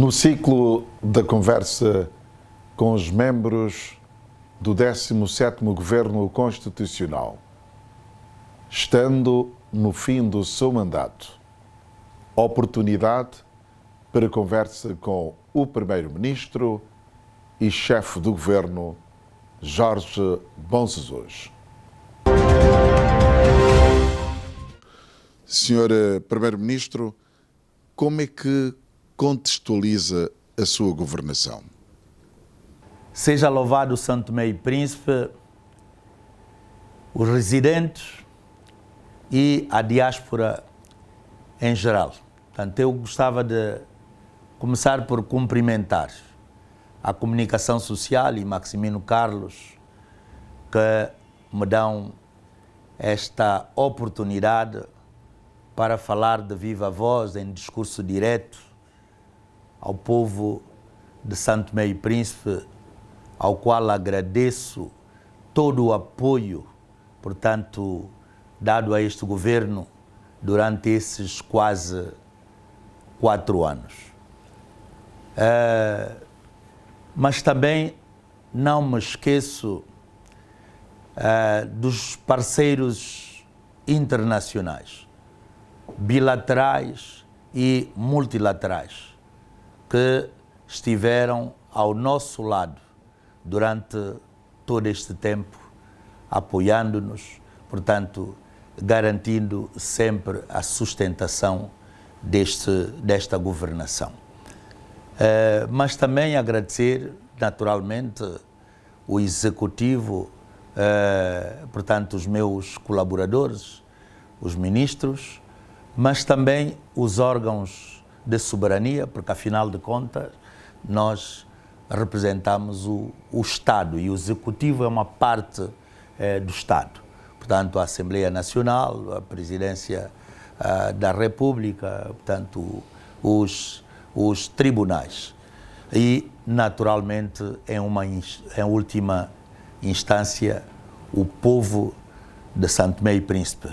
No ciclo da conversa com os membros do 17º Governo Constitucional, estando no fim do seu mandato, oportunidade para conversa com o Primeiro-Ministro e chefe do Governo, Jorge Bom Jesus. Senhor Primeiro-Ministro, como é que contextualiza a sua governação? Seja louvado São Tomé e Príncipe, os residentes e a diáspora em geral. Portanto, eu gostava de começar por cumprimentar a comunicação social e Maximino Carlos, que me dão esta oportunidade para falar de viva voz, em discurso direto, ao povo de São Tomé e Príncipe, ao qual agradeço todo o apoio, portanto, dado a este governo durante esses quase 4 anos. Mas também não me esqueço dos parceiros internacionais, bilaterais e multilaterais, que estiveram ao nosso lado durante todo este tempo, apoiando-nos, portanto, garantindo sempre a sustentação desta governação. Mas também agradecer, naturalmente, o Executivo, portanto, os meus colaboradores, os ministros, mas também os órgãos de soberania, porque, afinal de contas, nós representamos o Estado e o Executivo é uma parte do Estado. Portanto, a Assembleia Nacional, a Presidência da República, portanto, os tribunais. E, naturalmente, em última instância, o povo de São Tomé e Príncipe.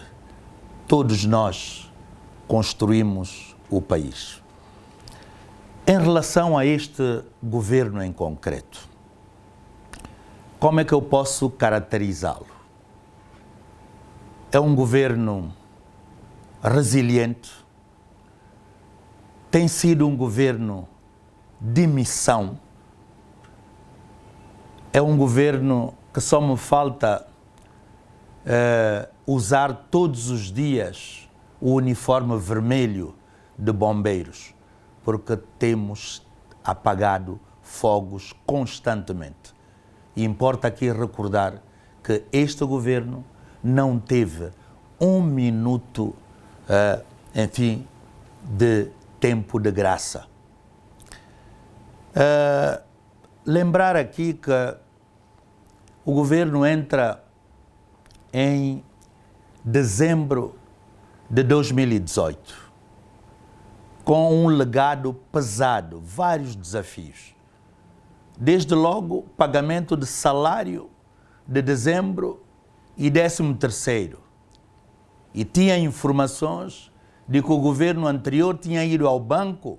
Todos nós construímos o país. Em relação a este governo em concreto, como é que eu posso caracterizá-lo? É um governo resiliente, tem sido um governo de missão, é um governo que só me falta usar todos os dias o uniforme vermelho de bombeiros, porque temos apagado fogos constantemente. E importa aqui recordar que este governo não teve um minuto, enfim, de tempo de graça. Lembrar aqui que o governo entra em dezembro de 2018, com um legado pesado, vários desafios. Desde logo, pagamento de salário de dezembro e 13º. E tinha informações de que o governo anterior tinha ido ao banco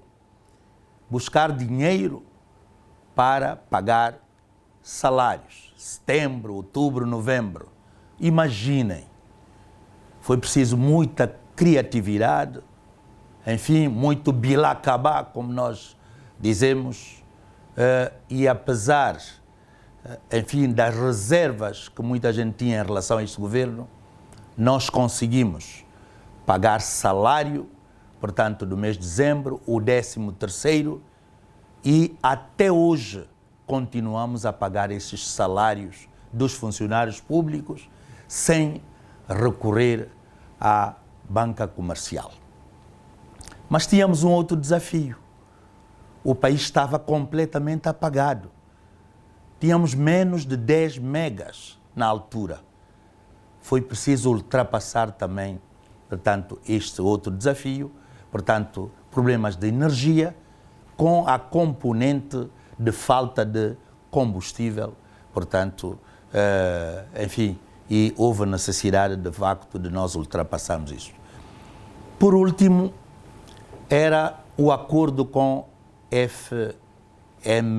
buscar dinheiro para pagar salários. Setembro, outubro, novembro. Imaginem, foi preciso muita criatividade, enfim, muito bilacabá, como nós dizemos, e apesar, enfim, das reservas que muita gente tinha em relação a este governo, nós conseguimos pagar salário, portanto, do mês de dezembro, o 13º, e até hoje continuamos a pagar esses salários dos funcionários públicos sem recorrer à banca comercial. Mas tínhamos um outro desafio. O país estava completamente apagado. Tínhamos menos de 10 megas na altura. Foi preciso ultrapassar também, portanto, este outro desafio, portanto, problemas de energia com a componente de falta de combustível, portanto, enfim, e houve necessidade, de facto, de nós ultrapassarmos isso. Por último, era o acordo com FMI,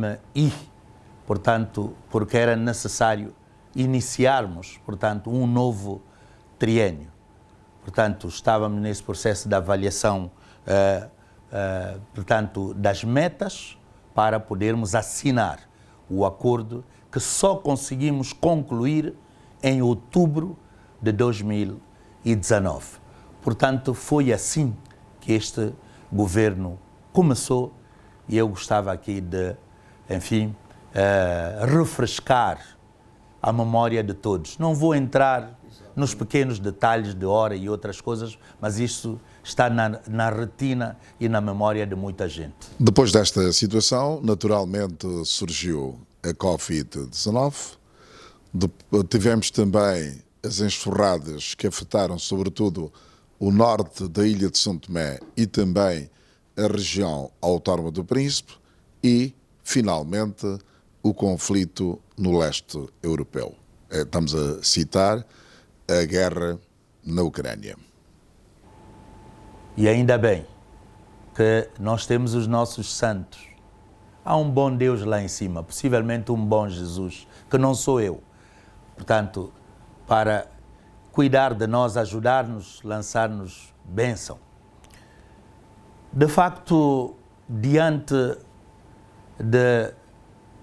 portanto, porque era necessário iniciarmos, portanto, um novo triênio. Portanto, estávamos nesse processo de avaliação, portanto, das metas para podermos assinar o acordo que só conseguimos concluir em outubro de 2019. Portanto, foi assim que este governo começou e eu gostava aqui de, enfim, refrescar a memória de todos. Não vou entrar nos pequenos detalhes de hora e outras coisas, mas isso está na retina e na memória de muita gente. Depois desta situação, naturalmente surgiu a Covid-19. Tivemos também as enxurradas que afetaram sobretudo o norte da ilha de São Tomé e também a região autónoma do Príncipe e, finalmente, o conflito no leste europeu. Estamos a citar a guerra na Ucrânia. E ainda bem que nós temos os nossos santos. Há um bom Deus lá em cima, possivelmente um bom Jesus, que não sou eu. Portanto, para cuidar de nós, ajudar-nos, lançar-nos bênção. De facto, diante de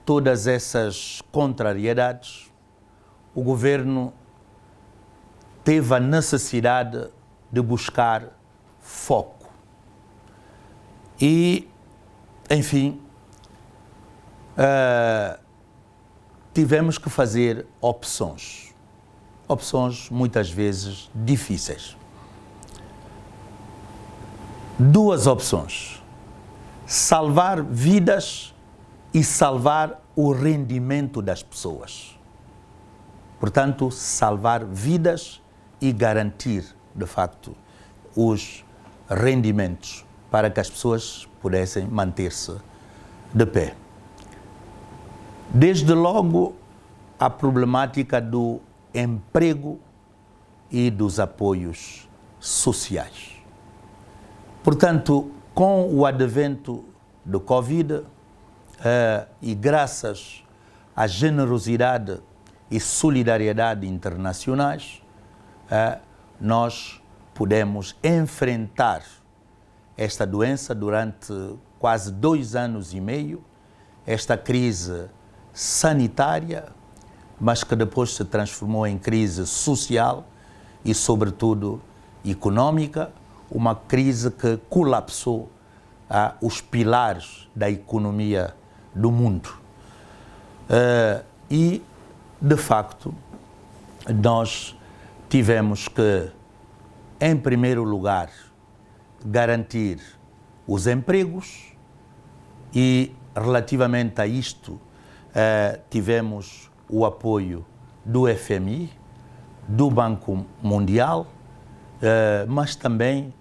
todas essas contrariedades, o governo teve a necessidade de buscar foco. E, enfim, tivemos que fazer opções. Opções muitas vezes difíceis. Duas opções: salvar vidas e salvar o rendimento das pessoas. Portanto, salvar vidas e garantir, de facto, os rendimentos para que as pessoas pudessem manter-se de pé. Desde logo, a problemática do emprego e dos apoios sociais. Portanto, com o advento do Covid e graças à generosidade e solidariedade internacionais, nós pudemos enfrentar esta doença durante quase 2 anos e meio, esta crise sanitária, mas que depois se transformou em crise social e, sobretudo, econômica, uma crise que colapsou os pilares da economia do mundo. E, de facto, nós tivemos que, em primeiro lugar, garantir os empregos e, relativamente a isto, tivemos o apoio do FMI, do Banco Mundial, mas também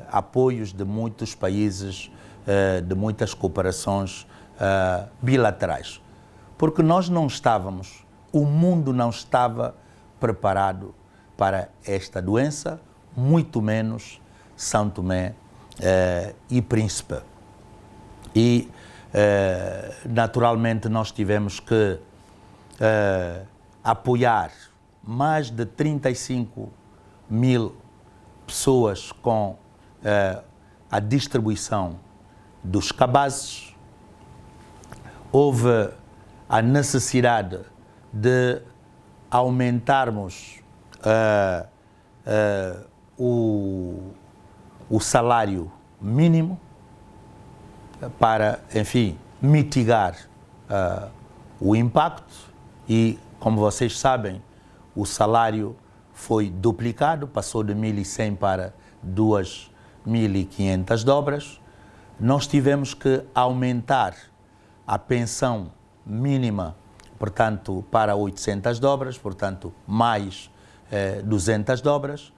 apoios de muitos países, de muitas cooperações bilaterais. Porque nós não estávamos, o mundo não estava preparado para esta doença, muito menos São Tomé e Príncipe. E, naturalmente, nós tivemos que apoiar mais de 35 mil pessoas com a distribuição dos cabazes. Houve a necessidade de aumentarmos o salário mínimo para, enfim, mitigar o impacto e, como vocês sabem, o salário foi duplicado, passou de 1.100 para 2.500 dobras. Nós tivemos que aumentar a pensão mínima, portanto, para 800 dobras, portanto, mais 200 dobras.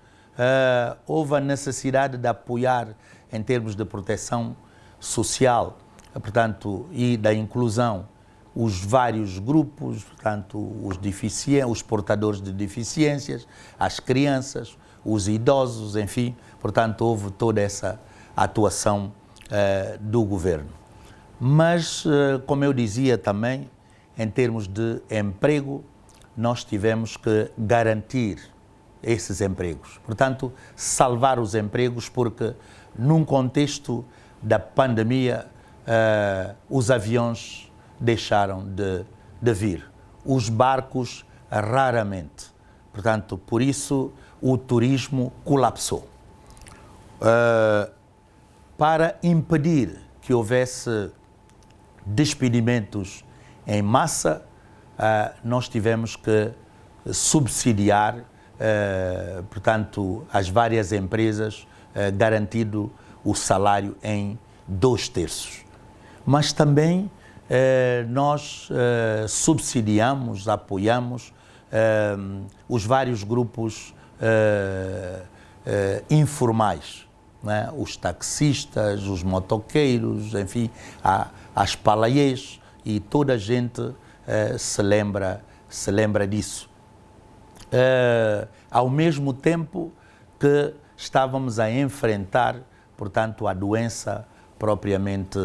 Houve a necessidade de apoiar em termos de proteção social, portanto, e da inclusão, os vários grupos, portanto, os portadores de deficiências, as crianças, os idosos, enfim, portanto, houve toda essa atuação do governo. Mas, como eu dizia também, em termos de emprego, nós tivemos que garantir esses empregos. Portanto, salvar os empregos, porque num contexto da pandemia, os aviões deixaram de vir, os barcos raramente. Portanto, por isso o turismo colapsou. Para impedir que houvesse despedimentos em massa, nós tivemos que subsidiar, portanto, as várias empresas, garantido o salário em 2/3. Mas também nós subsidiamos, apoiamos os vários grupos informais, né? Os taxistas, os motoqueiros, enfim, as palaiês, e toda a gente se lembra disso. Ao mesmo tempo que estávamos a enfrentar, portanto, a doença propriamente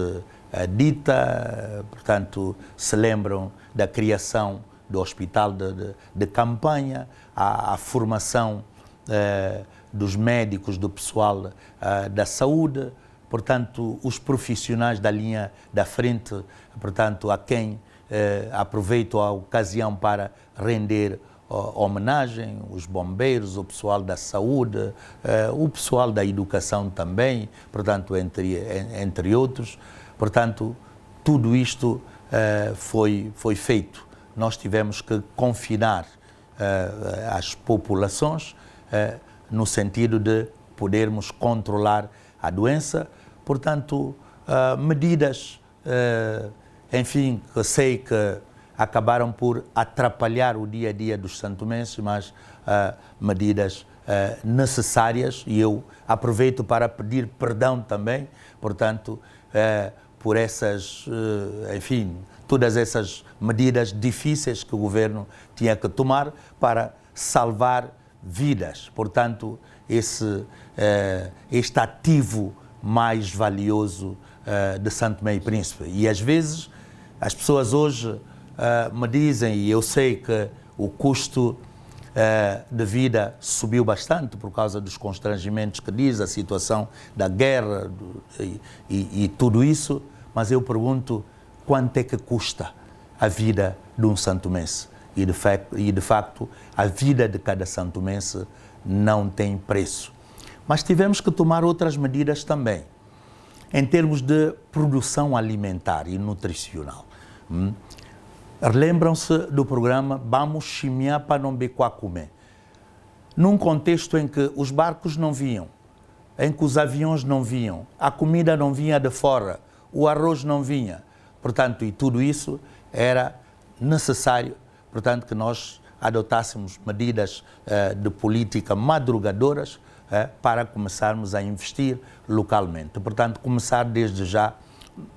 dita, portanto, se lembram da criação do hospital de campanha, a formação dos médicos, do pessoal da saúde, portanto, os profissionais da linha da frente, portanto, a quem aproveito a ocasião para render homenagem, os bombeiros, o pessoal da saúde, o pessoal da educação também, portanto, entre outros. Portanto, tudo isto foi feito. Nós tivemos que confinar as populações no sentido de podermos controlar a doença. Portanto, medidas, enfim, que sei que acabaram por atrapalhar o dia a dia dos santomenses, mas medidas necessárias, e eu aproveito para pedir perdão também, portanto, por essas, enfim, todas essas medidas difíceis que o governo tinha que tomar para salvar vidas. Portanto, este ativo mais valioso de Santo Tomé e Príncipe. E às vezes as pessoas hoje me dizem, e eu sei que o custo de vida subiu bastante por causa dos constrangimentos que diz, a situação da guerra e tudo isso, mas eu pergunto quanto é que custa a vida de um santomense. E de facto, a vida de cada santomense não tem preço. Mas tivemos que tomar outras medidas também, em termos de produção alimentar e nutricional. Lembram-se do programa Vamos Chimia para não becoar comer. Num contexto em que os barcos não vinham, em que os aviões não vinham, a comida não vinha de fora, o arroz não vinha. Portanto, e tudo isso era necessário, portanto, que nós adotássemos medidas de política madrugadoras para começarmos a investir localmente. Portanto, começar desde já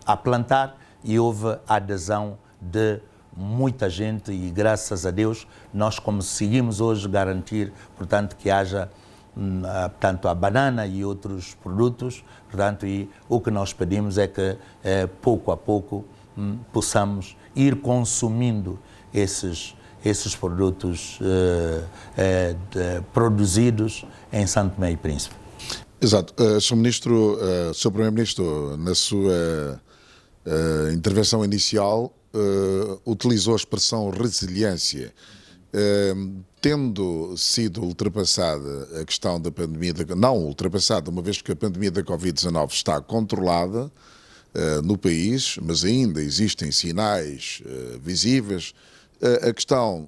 a plantar, e houve adesão de muita gente e, graças a Deus, nós conseguimos hoje garantir, portanto, que haja portanto, a banana e outros produtos, portanto, e o que nós pedimos é que pouco a pouco possamos ir consumindo esses produtos produzidos em Santo Tomé e Príncipe. Exato. Sr. Primeiro-Ministro, na sua intervenção inicial, utilizou a expressão resiliência. Tendo sido ultrapassada a questão da pandemia, não ultrapassada, uma vez que a pandemia da Covid-19 está controlada no país, mas ainda existem sinais visíveis, a questão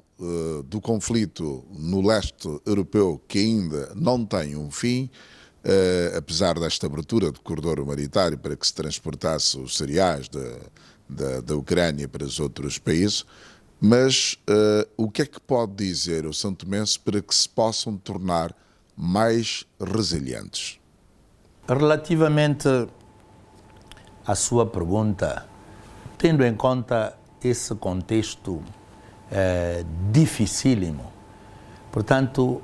do conflito no leste europeu, que ainda não tem um fim, apesar desta abertura do corredor humanitário para que se transportasse os cereais da Ucrânia para os outros países, mas o que é que pode dizer o santomense para que se possam tornar mais resilientes? Relativamente à sua pergunta, tendo em conta esse contexto dificílimo, portanto,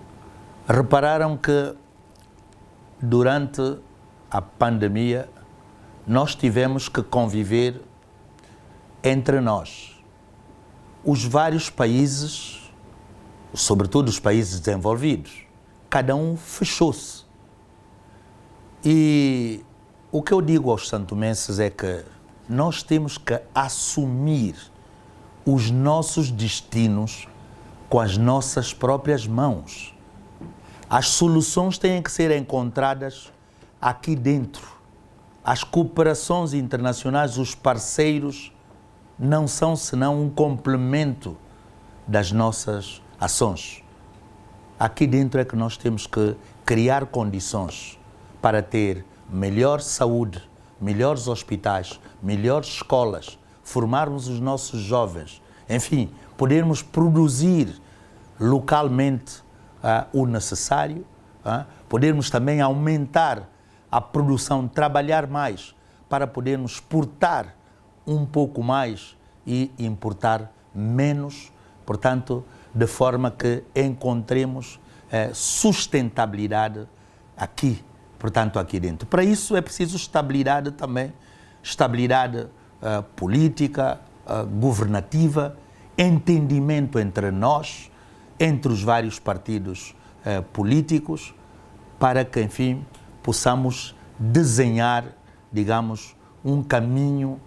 repararam que durante a pandemia nós tivemos que conviver entre nós. Os vários países, sobretudo os países desenvolvidos, cada um fechou-se. E o que eu digo aos santomenses é que nós temos que assumir os nossos destinos com as nossas próprias mãos. As soluções têm que ser encontradas aqui dentro. As cooperações internacionais, os parceiros, não são senão um complemento das nossas ações. Aqui dentro é que nós temos que criar condições para ter melhor saúde, melhores hospitais, melhores escolas, formarmos os nossos jovens, enfim, podermos produzir localmente o necessário, podermos também aumentar a produção, trabalhar mais para podermos exportar um pouco mais e importar menos, portanto, de forma que encontremos sustentabilidade aqui, portanto, aqui dentro. Para isso é preciso estabilidade também, estabilidade política, governativa, entendimento entre nós, entre os vários partidos políticos, para que, enfim, possamos desenhar, digamos, um caminho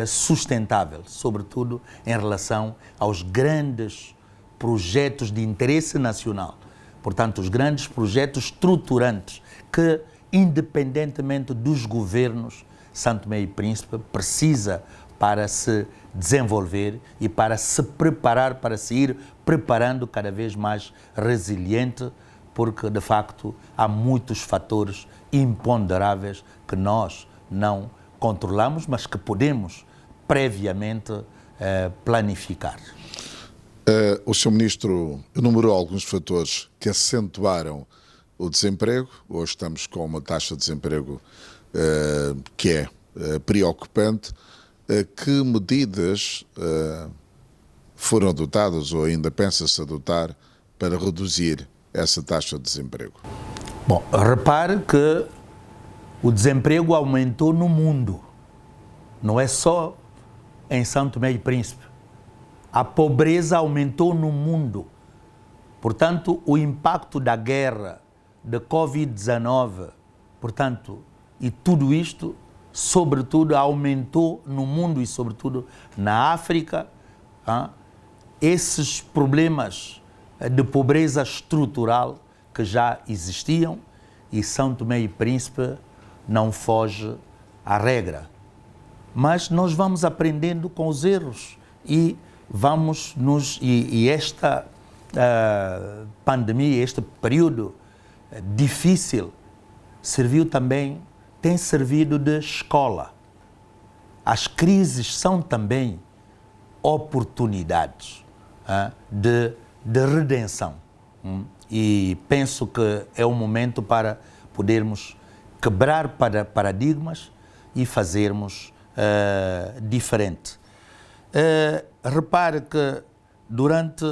sustentável, sobretudo em relação aos grandes projetos de interesse nacional. Portanto, os grandes projetos estruturantes que, independentemente dos governos, Santo Tomé e Príncipe precisa para se desenvolver e para se preparar, para se ir preparando cada vez mais resiliente, porque, de facto, há muitos fatores imponderáveis que nós não controlamos, mas que podemos previamente planificar. O Sr. Ministro enumerou alguns fatores que acentuaram o desemprego. Hoje estamos com uma taxa de desemprego que é preocupante. Que medidas foram adotadas ou ainda pensa-se adotar para reduzir essa taxa de desemprego? Bom, repare que o desemprego aumentou no mundo, não é só em São Tomé e Príncipe. A pobreza aumentou no mundo. Portanto, o impacto da guerra, da Covid-19, portanto, e tudo isto, sobretudo, aumentou no mundo e, sobretudo, na África, esses problemas de pobreza estrutural que já existiam, e São Tomé e Príncipe não foge à regra. Mas nós vamos aprendendo com os erros e esta pandemia, este período difícil, tem servido de escola. As crises são também oportunidades de redenção. E penso que é o momento para podermos quebrar paradigmas e fazermos diferente. Repare que durante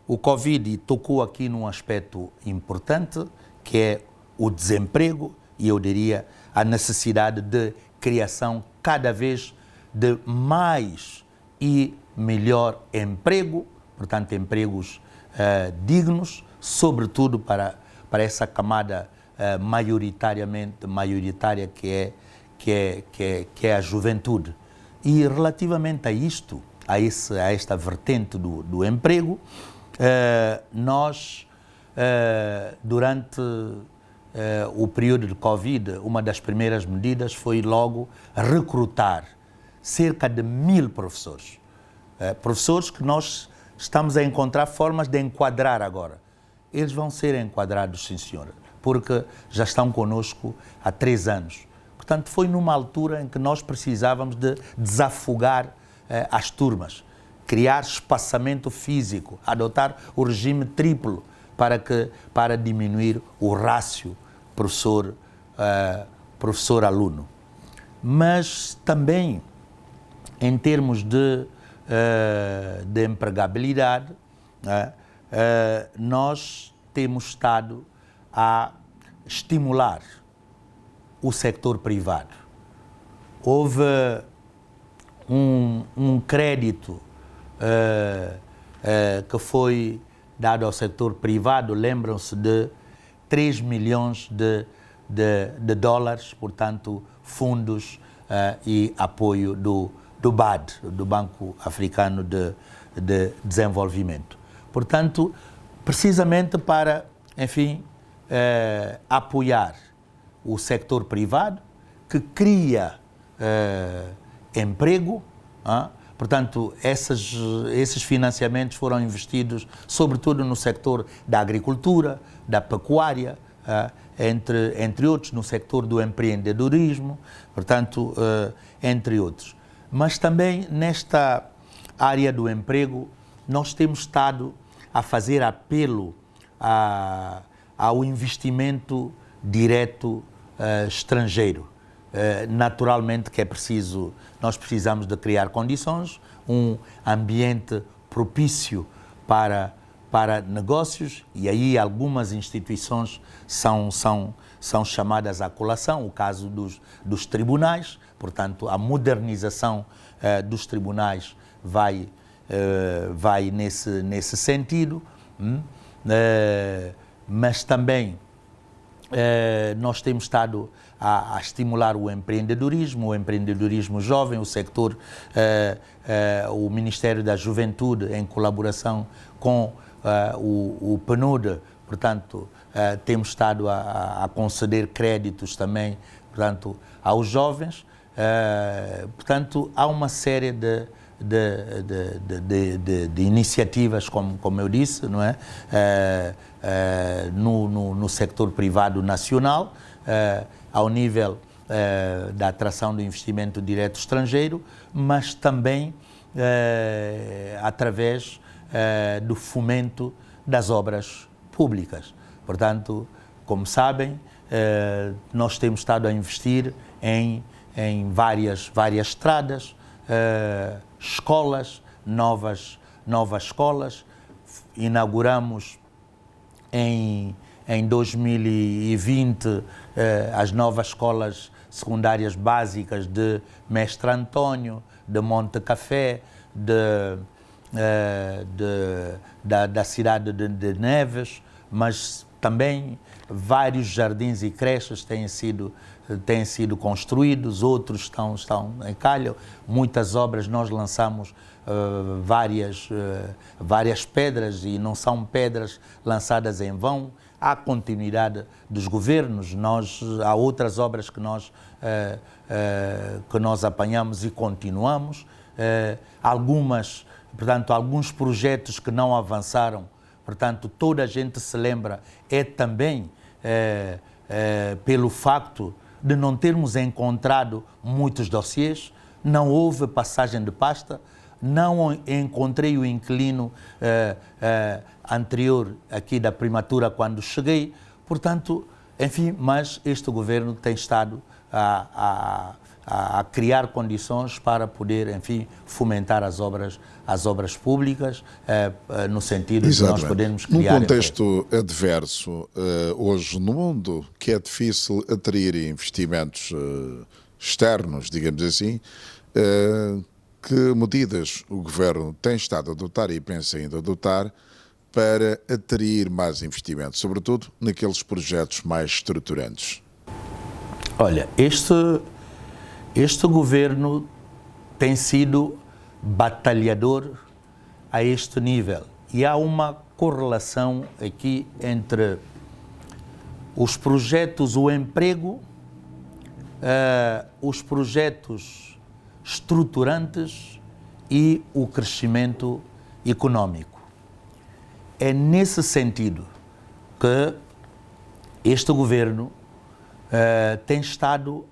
o Covid, e tocou aqui num aspecto importante, que é o desemprego, e eu diria a necessidade de criação cada vez de mais e melhor emprego, portanto, empregos dignos, sobretudo para essa camada maioritária que é a juventude. E relativamente a isto, a esta vertente do emprego, nós, durante o período de Covid, uma das primeiras medidas foi logo recrutar cerca de 1000 professores. Professores que nós estamos a encontrar formas de enquadrar agora. Eles vão ser enquadrados, sim senhora, porque já estão conosco há 3 anos. Portanto, foi numa altura em que nós precisávamos de desafogar as turmas, criar espaçamento físico, adotar o regime triplo para diminuir o rácio professor-aluno. Mas também, em termos de empregabilidade, nós temos estado a estimular o setor privado. Houve um crédito que foi dado ao setor privado, lembram-se de 3 milhões de dólares, portanto, fundos e apoio do BAD, do Banco Africano de Desenvolvimento. Portanto, precisamente para, enfim, apoiar o sector privado, que cria emprego. Portanto, esses financiamentos foram investidos sobretudo no sector da agricultura, da pecuária, entre outros, no sector do empreendedorismo, portanto, entre outros. Mas também nesta área do emprego, nós temos estado a fazer apelo ao investimento direto estrangeiro. Naturalmente que é preciso, nós precisamos de criar condições, um ambiente propício para negócios, e aí algumas instituições são chamadas à colação, o caso dos tribunais. Portanto, a modernização dos tribunais vai nesse sentido, mas também nós temos estado a estimular o empreendedorismo jovem, o sector, o Ministério da Juventude, em colaboração com o PNUD, portanto, temos estado a conceder créditos também, portanto, aos jovens. Portanto, há uma série de iniciativas, como eu disse, não é? No sector privado nacional, ao nível da atração do investimento direto estrangeiro, mas também através do fomento das obras públicas. Portanto, como sabem, nós temos estado a investir em várias estradas, escolas, novas escolas. Inauguramos em 2020 as novas escolas secundárias básicas de Mestre António, de Monte Café, da cidade de Neves, mas também vários jardins e creches têm sido construídos, outros estão em calha. Muitas obras, nós lançamos várias pedras, e não são pedras lançadas em vão. Há continuidade dos governos, há outras obras que nós apanhamos e continuamos. Alguns projetos que não avançaram, portanto, toda a gente se lembra, é também pelo facto de não termos encontrado muitos dossiês, não houve passagem de pasta, não encontrei o inquilino anterior aqui da primatura quando cheguei. Portanto, enfim, mas este governo tem estado a criar condições para poder, enfim, fomentar as obras públicas, no sentido de nós podermos criar... Num contexto adverso, hoje no mundo, que é difícil atrair investimentos externos, digamos assim, que medidas o Governo tem estado a adotar e pensa ainda adotar para atrair mais investimentos, sobretudo naqueles projetos mais estruturantes? Olha, este Governo tem sido batalhador a este nível, e há uma correlação aqui entre os projetos, o emprego, os projetos estruturantes e o crescimento econômico. É nesse sentido que este Governo tem estado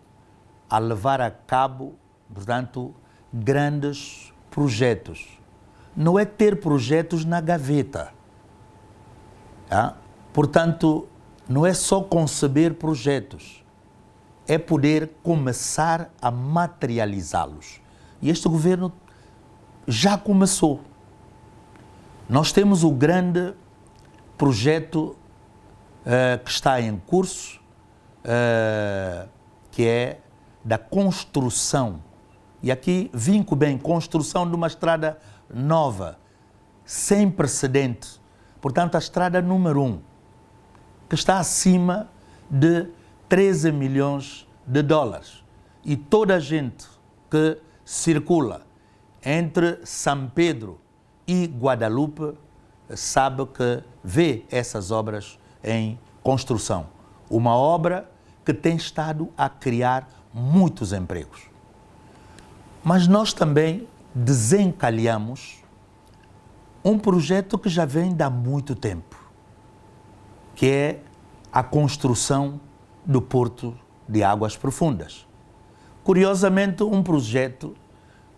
a levar a cabo, portanto, grandes projetos. Não é ter projetos na gaveta. Portanto, não é só conceber projetos, é poder começar a materializá-los. E este Governo já começou. Nós temos o grande projeto que está em curso, que é da construção E aqui vinco bem, construção de uma estrada nova, sem precedente. Portanto, a estrada número 1, que está acima de 13 milhões de dólares. E toda a gente que circula entre São Pedro e Guadalupe sabe que vê essas obras em construção. Uma obra que tem estado a criar muitos empregos. Mas nós também desencalhamos um projeto que já vem de há muito tempo, que é a construção do Porto de Águas Profundas. Curiosamente, um projeto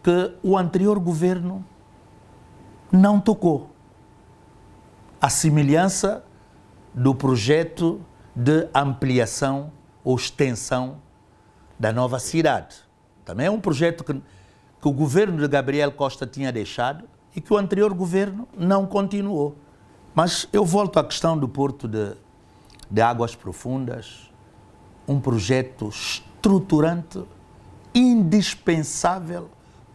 que o anterior governo não tocou. A semelhança do projeto de ampliação ou extensão da nova cidade. Também é um projeto que o governo de Gabriel Costa tinha deixado e que o anterior governo não continuou. Mas eu volto à questão do Porto de Águas Profundas, um projeto estruturante, indispensável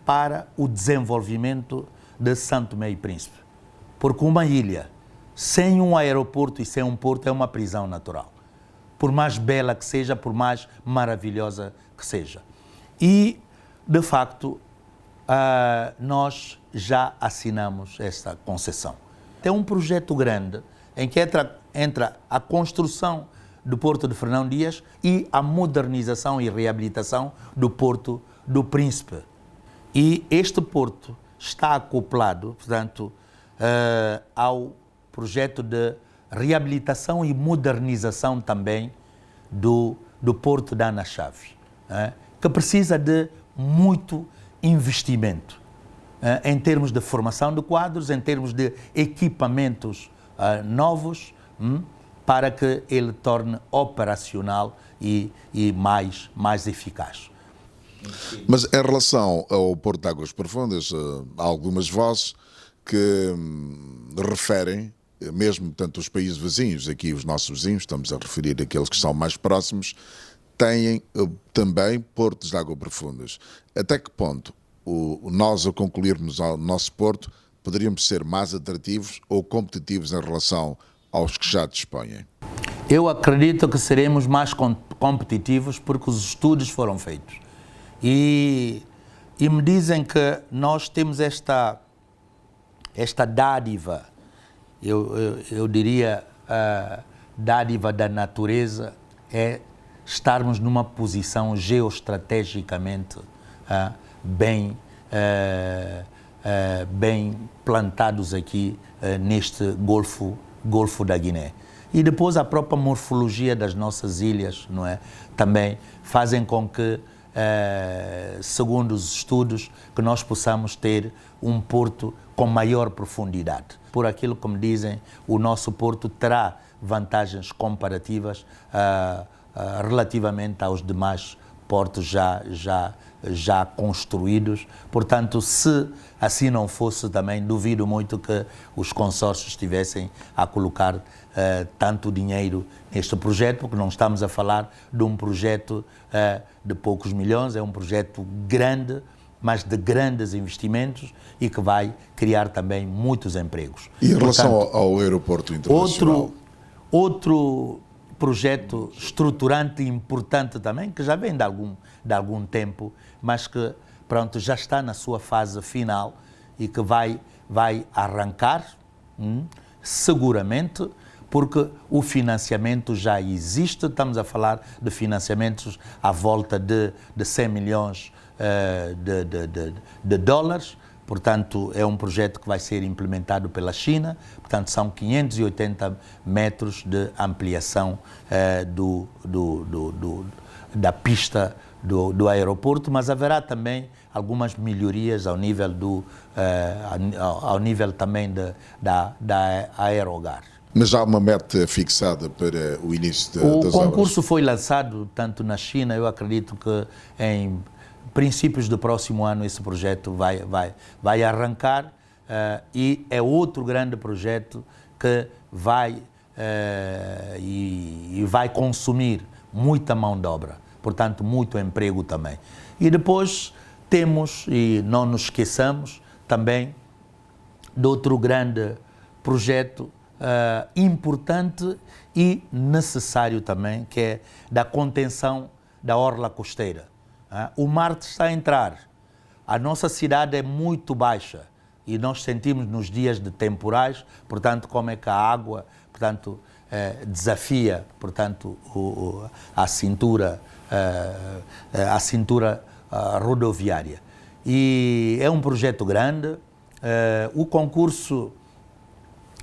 para o desenvolvimento de São Tomé e Príncipe. Porque uma ilha sem um aeroporto e sem um porto é uma prisão natural. Por mais bela que seja, por mais maravilhosa que seja. E, de facto, nós já assinamos esta concessão. É um projeto grande em que entra a construção do Porto de Fernão Dias e a modernização e reabilitação do Porto do Príncipe. E este porto está acoplado, portanto, ao projeto de reabilitação e modernização também do Porto da Ana Chaves, que precisa de muito investimento em termos de formação de quadros, em termos de equipamentos novos, para que ele torne operacional e mais eficaz. Mas em relação ao Porto de Águas Profundas, há algumas vozes que referem, mesmo tanto os países vizinhos, aqui os nossos vizinhos, estamos a referir aqueles que são mais próximos, têm também portos de águas profundas. Até que ponto nós, ao concluirmos ao nosso porto, poderíamos ser mais atrativos ou competitivos em relação aos que já dispõem? Eu acredito que seremos mais competitivos porque os estudos foram feitos. E me dizem que nós temos esta dádiva, eu diria a dádiva da natureza, é estarmos numa posição geoestrategicamente bem plantados aqui neste Golfo da Guiné. E depois a própria morfologia das nossas ilhas, não é? Também fazem com que, segundo os estudos, que nós possamos ter um porto com maior profundidade. Por aquilo que me dizem, o nosso porto terá vantagens comparativas relativamente aos demais portos já construídos. Portanto, se assim não fosse, também duvido muito que os consórcios estivessem a colocar tanto dinheiro neste projeto, porque não estamos a falar de um projeto de poucos milhões, é um projeto grande, mas de grandes investimentos e que vai criar também muitos empregos. E em relação ao aeroporto internacional? Outro projeto estruturante e importante também, que já vem de algum tempo, mas que, pronto, já está na sua fase final e que vai arrancar, seguramente, porque o financiamento já existe. Estamos a falar de financiamentos à volta de 100 milhões de dólares. Portanto, é um projeto que vai ser implementado pela China. Portanto, são 580 metros de ampliação da pista do aeroporto, mas haverá também algumas melhorias ao nível também da Aerogar. Mas há uma meta fixada para o início das obras? O concurso foi lançado tanto na China, eu acredito que em princípios do próximo ano esse projeto vai arrancar e é outro grande projeto que vai consumir muita mão de obra, portanto muito emprego também. E depois temos, e não nos esqueçamos, também de outro grande projeto importante e necessário também, que é da contenção da orla costeira. O mar está a entrar, a nossa cidade é muito baixa e nós sentimos nos dias de temporais, portanto, como é que a água, portanto, desafia, portanto, a cintura rodoviária. E é um projeto grande, o concurso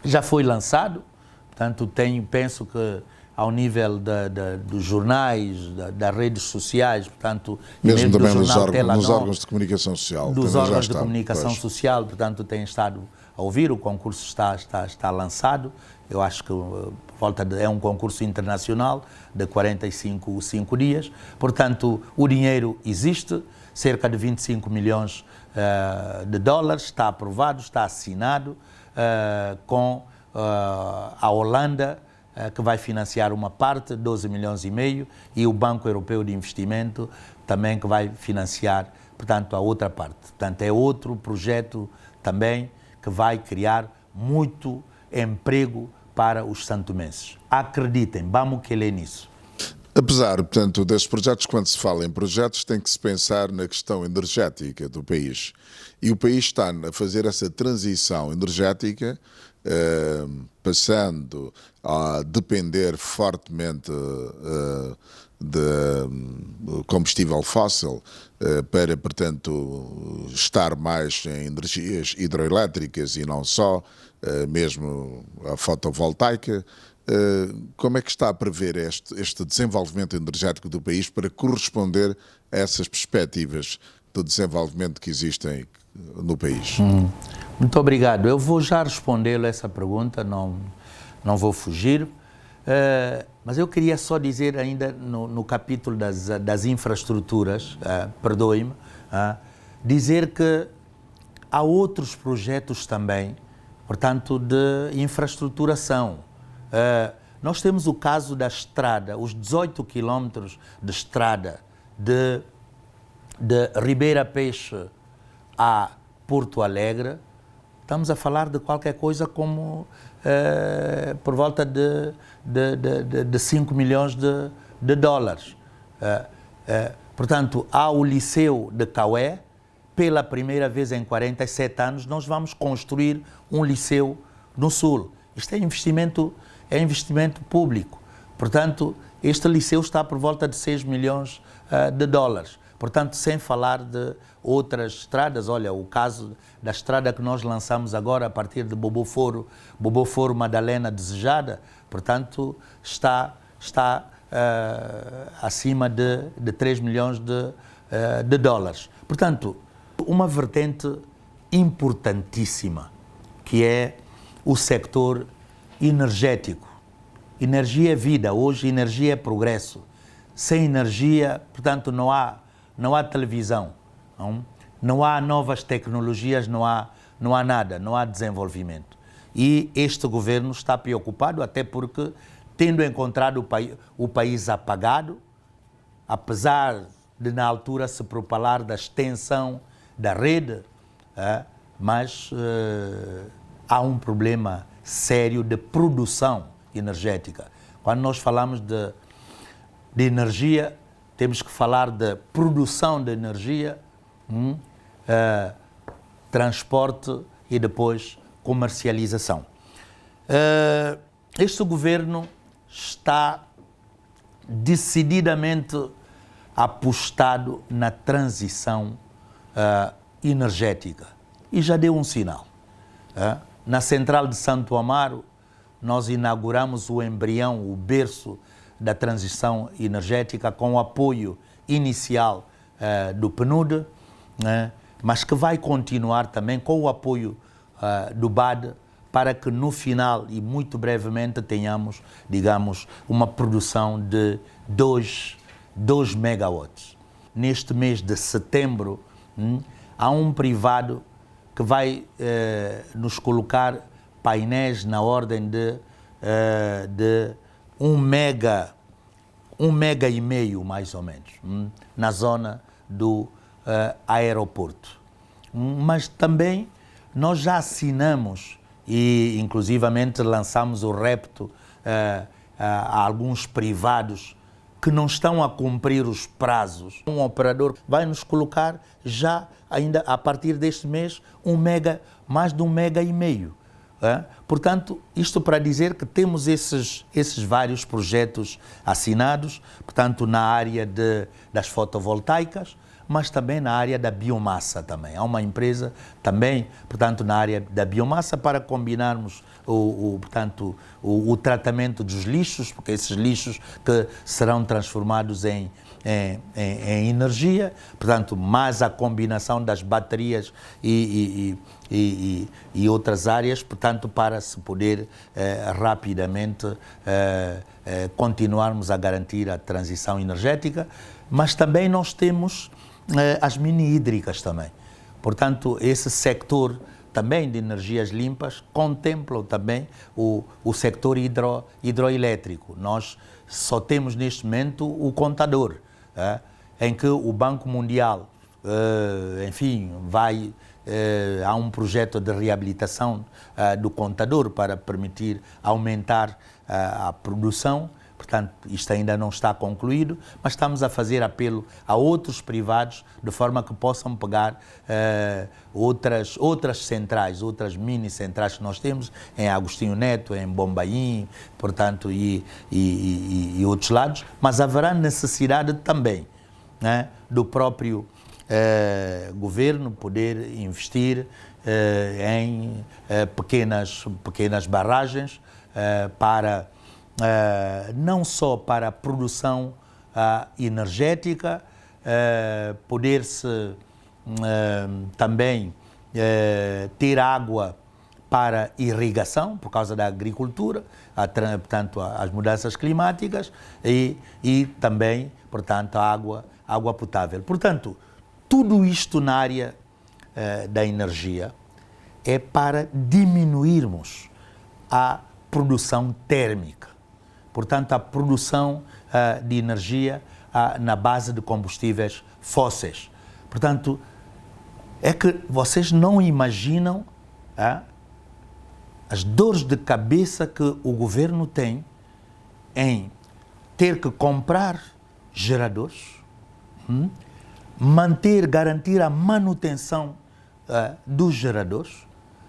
já foi lançado, portanto, penso que ao nível dos jornais, das redes sociais, portanto, mesmo do também jornal nos órgãos de comunicação social. Dos órgãos de comunicação social, portanto, tem estado a ouvir, o concurso está lançado. Eu acho que é um concurso internacional de 45 dias, portanto, o dinheiro existe, cerca de 25 milhões de dólares, está aprovado, está assinado com a Holanda, que vai financiar uma parte, 12 milhões e meio, e o Banco Europeu de Investimento também que vai financiar, portanto, a outra parte. Portanto, é outro projeto também que vai criar muito emprego para os santomenses. Acreditem, vamos querer nisso. Apesar, portanto, destes projetos, quando se fala em projetos, tem que se pensar na questão energética do país. E o país está a fazer essa transição energética, passando a depender fortemente de combustível fóssil para, portanto, estar mais em energias hidroelétricas e não só, mesmo a fotovoltaica. Como é que está a prever este desenvolvimento energético do país para corresponder a essas perspectivas de desenvolvimento que existem no país? Muito obrigado. Eu vou já responder essa pergunta, não vou fugir, mas eu queria só dizer ainda no capítulo das infraestruturas, perdoe-me, dizer que há outros projetos também, portanto, de infraestruturação. Nós temos o caso da estrada, os 18 quilómetros de estrada de Ribeira Peixe a Porto Alegre. Estamos a falar de qualquer coisa como por volta de 5 milhões de dólares. Portanto, há o Liceu de Caué. Pela primeira vez em 47 anos, nós vamos construir um liceu no Sul. Isto é investimento público. Portanto, este liceu está por volta de 6 milhões de dólares. Portanto, sem falar de outras estradas, olha, o caso da estrada que nós lançamos agora a partir de Boboforo Madalena Desejada, portanto, está acima de 3 milhões de dólares. Portanto, uma vertente importantíssima, que é o sector energético. Energia é vida, hoje energia é progresso. Sem energia, portanto, não há televisão, não há novas tecnologias, não há nada, não há desenvolvimento. E este governo está preocupado, até porque, tendo encontrado o país apagado, apesar de na altura se propalar da extensão da rede, mas há um problema sério de produção energética. Quando nós falamos de energia, temos que falar de produção de energia, transporte e depois comercialização. Este governo está decididamente apostado na transição energética e já deu um sinal. Na central de Santo Amaro, nós inauguramos o embrião, o berço da transição energética com o apoio inicial do PNUD, mas que vai continuar também com o apoio do BAD para que no final e muito brevemente tenhamos, digamos, uma produção de 2 megawatts. Neste mês de setembro, há um privado que vai nos colocar painéis na ordem de 1 mega e meio, mais ou menos, na zona do aeroporto. Mas também nós já assinamos e inclusivamente lançamos o repto a alguns privados que não estão a cumprir os prazos. Um operador vai nos colocar já, ainda a partir deste mês, mais de 1,5 mega. Portanto, isto para dizer que temos esses vários projetos assinados, portanto, na área das fotovoltaicas, mas também na área da biomassa também. Há uma empresa também, portanto, na área da biomassa para combinarmos portanto, o tratamento dos lixos, porque esses lixos que serão transformados em energia, portanto, mais a combinação das baterias e outras áreas, portanto, para se poder rapidamente continuarmos a garantir a transição energética, mas também nós temos as mini-hídricas também. Portanto, esse sector também de energias limpas contemplam também o sector hidroelétrico. Nós só temos neste momento o contador, em que o Banco Mundial, enfim, há um projeto de reabilitação do contador para permitir aumentar a produção. Portanto, isto ainda não está concluído, mas estamos a fazer apelo a outros privados de forma que possam pegar outras centrais, outras mini-centrais que nós temos em Agostinho Neto, em Bombaim, portanto, e outros lados, mas haverá necessidade também, né, do próprio governo poder investir em pequenas barragens para não só para a produção energética, poder-se também ter água para irrigação, por causa da agricultura, portanto, as mudanças climáticas e também, portanto, a água potável. Portanto, tudo isto na área da energia é para diminuirmos a produção térmica. Portanto, a produção de energia na base de combustíveis fósseis. Portanto, é que vocês não imaginam as dores de cabeça que o governo tem em ter que comprar geradores, garantir a manutenção dos geradores.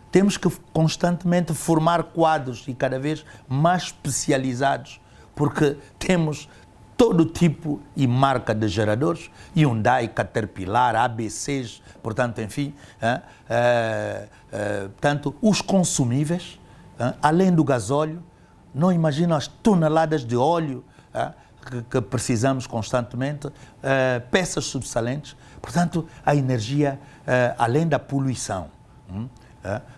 Temos que constantemente formar quadros e cada vez mais especializados, porque temos todo tipo e marca de geradores, Hyundai, Caterpillar, ABCs, portanto, enfim, portanto, os consumíveis, além do gasóleo, não imaginam as toneladas de óleo que precisamos constantemente, peças subsalentes, portanto, a energia, além da poluição.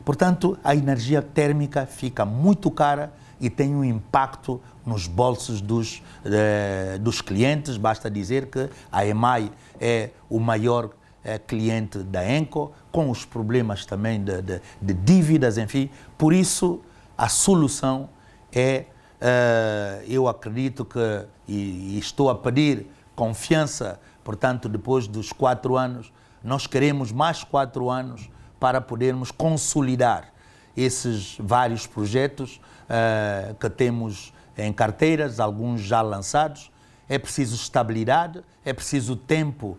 Portanto, a energia térmica fica muito cara e tem um impacto nos bolsos dos clientes. Basta dizer que a EMAI é o maior cliente da ENCO, com os problemas também de dívidas, enfim. Por isso, a solução é, eu acredito que, e estou a pedir confiança, portanto, depois dos 4 anos, nós queremos mais 4 anos para podermos consolidar esses vários projetos que temos em carteiras, alguns já lançados. É preciso estabilidade, é preciso tempo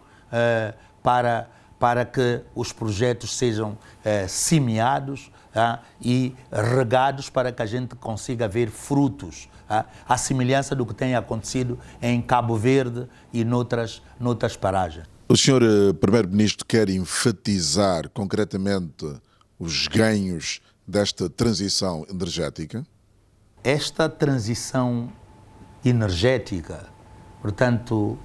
para que os projetos sejam semeados e regados para que a gente consiga ver frutos, à semelhança do que tem acontecido em Cabo Verde e noutras paragens. O senhor Primeiro-Ministro quer enfatizar concretamente os ganhos desta transição energética? Esta transição energética, portanto,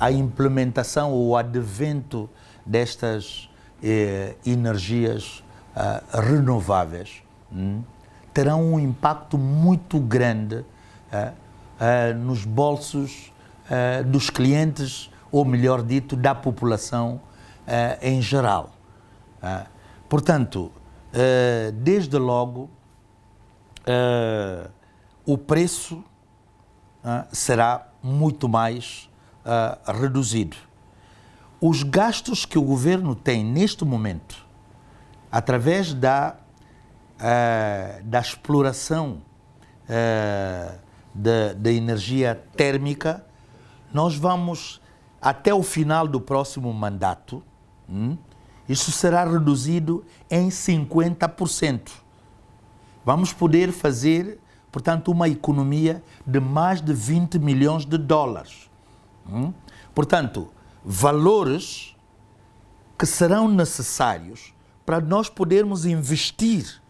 a implementação ou o advento destas energias renováveis terão um impacto muito grande nos bolsos dos clientes, ou melhor dito, da população em geral. Portanto, desde logo, o preço será muito mais reduzido. os gastos que o governo tem neste momento, através da exploração da energia térmica, nós vamos, até o final do próximo mandato, isso será reduzido em 50%. Vamos poder fazer, portanto, uma economia de mais de 20 milhões de dólares. Portanto, valores que serão necessários para nós podermos investir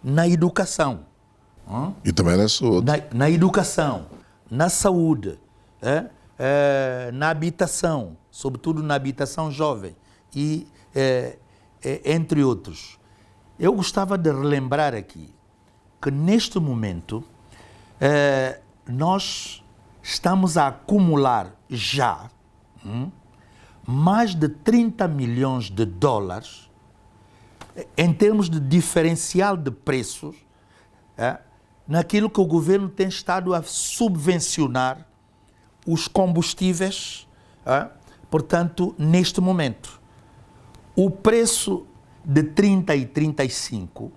na educação. E também na saúde. Na educação, na saúde, na habitação, sobretudo na habitação jovem, e entre outros. Eu gostava de relembrar aqui que neste momento nós estamos a acumular já mais de 30 milhões de dólares em termos de diferencial de preços naquilo que o governo tem estado a subvencionar os combustíveis, portanto, neste momento. O preço de 30 e 35,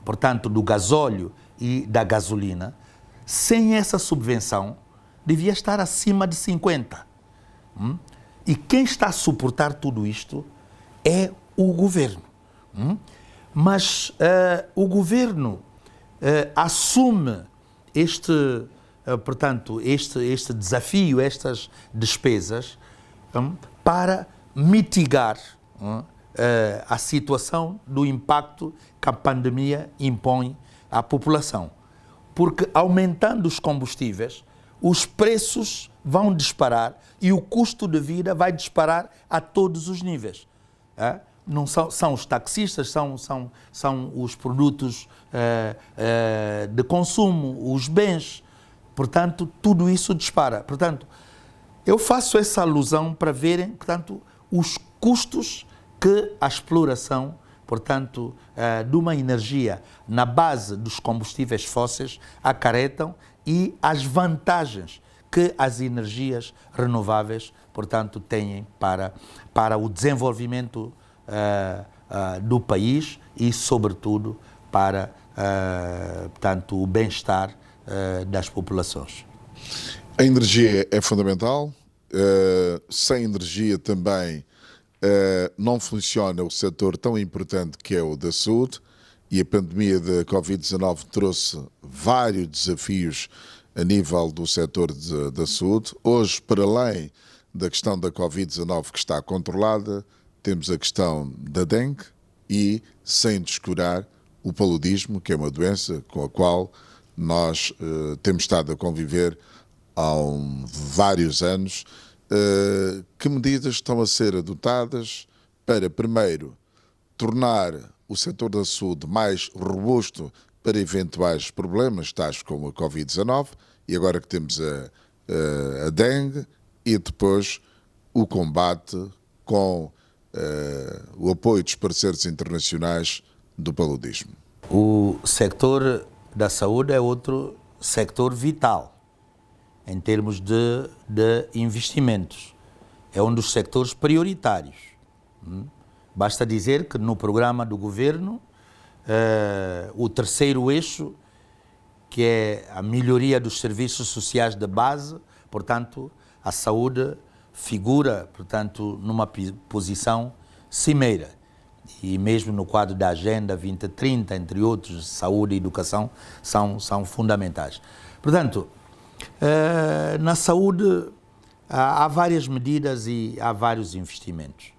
portanto, do gasóleo e da gasolina, sem essa subvenção, devia estar acima de 50. E quem está a suportar tudo isto é o governo. Mas o governo assume portanto, este desafio, estas despesas, para mitigar a situação do impacto que a pandemia impõe à população. Porque aumentando os combustíveis, os preços vão disparar e o custo de vida vai disparar a todos os níveis. Não são os taxistas, são os produtos de consumo, os bens. Portanto, tudo isso dispara. Portanto, eu faço essa alusão para verem, portanto, os custos que a exploração, portanto, de uma energia na base dos combustíveis fósseis acarretam e as vantagens que as energias renováveis, portanto, têm para o desenvolvimento do país e, sobretudo, para, portanto, o bem-estar das populações. A energia é fundamental. Sem energia também não funciona o setor tão importante que é o da saúde, e a pandemia da Covid-19 trouxe vários desafios a nível do setor da saúde. Hoje, para além da questão da Covid-19 que está controlada, temos a questão da dengue e, sem descurar, o paludismo, que é uma doença com a qual nós temos estado a conviver há vários anos. Que medidas estão a ser adotadas para, primeiro, tornar o setor da saúde mais robusto para eventuais problemas, tais como a Covid-19, e agora que temos a dengue, e depois o combate com o apoio dos parceiros internacionais do paludismo? O sector da saúde é outro sector vital em termos de investimentos. É um dos sectores prioritários. Basta dizer que no programa do governo, o terceiro eixo, que é a melhoria dos serviços sociais de base, portanto, a saúde figura, portanto, numa posição cimeira. E mesmo no quadro da Agenda 2030, entre outros, saúde e educação são fundamentais. Portanto, na saúde há várias medidas e há vários investimentos.